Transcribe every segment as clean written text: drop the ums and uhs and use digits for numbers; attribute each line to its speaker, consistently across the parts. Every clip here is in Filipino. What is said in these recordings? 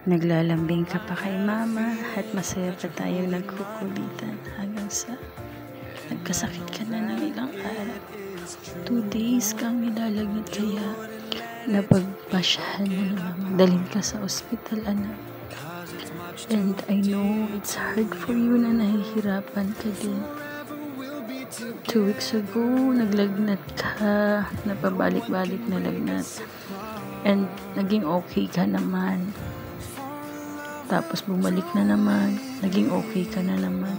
Speaker 1: Naglalambing ka pa kay mama at masaya pa tayong nagkukulitan hanggang sa nagkasakit ka na ng ilang araw. 2 days kang nilalagnat kaya napagpasyahan mo na mama. Dalhin ka sa ospital, anak. And I know it's hard for you na nahihirapan ka din. 2 weeks ago, naglagnat ka, napabalik-balik na lagnat. And naging okay ka naman. Tapos bumalik na naman, naging okay ka na naman.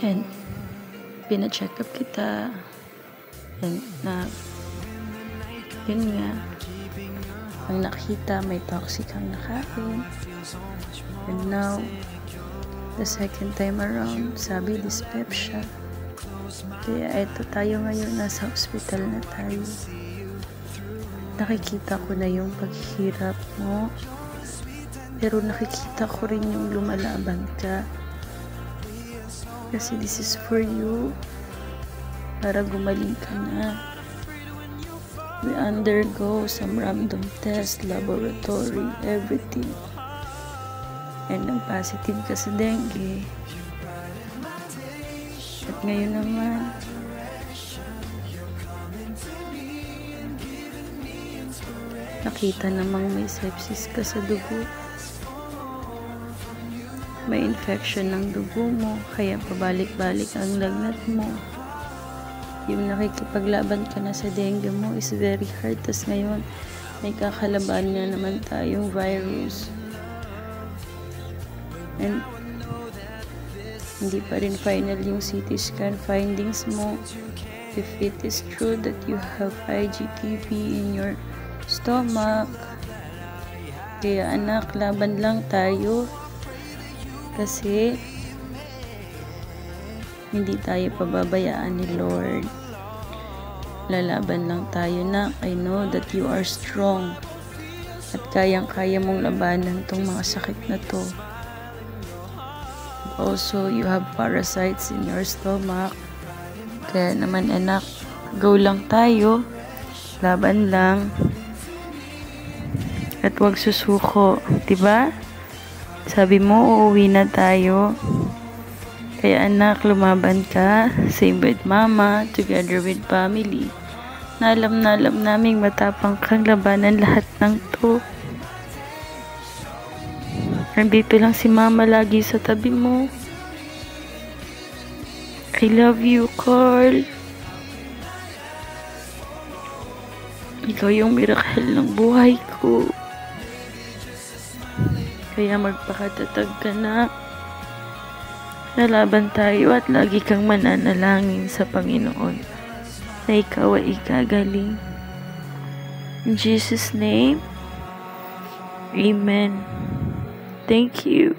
Speaker 1: And pina-check up kita. And yun nga, ang nakita may toxic ang nakain. And now, the second time around, sabi dyspepsia. Kaya eto tayo ngayon, nasa hospital na tayo. Nakikita ko na yung paghihirap mo, pero nakikita ko rin yung lumalaban ka. Kasi this is for you, para gumaling ka na. We undergo some random test, laboratory, everything. And ang positive ka sa dengue. At ngayon naman, nakita namang may sepsis ka sa dugo. May infection ng dugo mo, kaya pabalik-balik ang lagnat mo. Yung nakikipaglaban ka na sa dengue mo is very hard. Tas ngayon, may kakalaban na naman tayong virus. And hindi pa rin final yung CT scan findings mo. If it is true that you have IgTV in your stomach, kaya anak, laban lang tayo. Kasi hindi tayo pababayaan ni Lord. Lalaban lang tayo, na. I know that you are strong. At kayang-kaya mong labanan tong mga sakit na to. Also, you have parasites in your stomach. Kaya naman anak, go lang tayo. Laban lang. At huwag susuko. Diba? Sabi mo, uuwi na tayo. Kaya anak, lumaban ka. Same with mama, together with family. Nalam naming matapang kang labanan lahat ng to. Nandito lang si mama lagi sa tabi mo. I love you, Carl. Ikaw yung miracle ng buhay ko. Kaya magpakatatag ka na. Lalaban tayo at lagi kang mananalangin sa Panginoon na ikaw ay ikagaling. In Jesus' name, Amen. Thank you.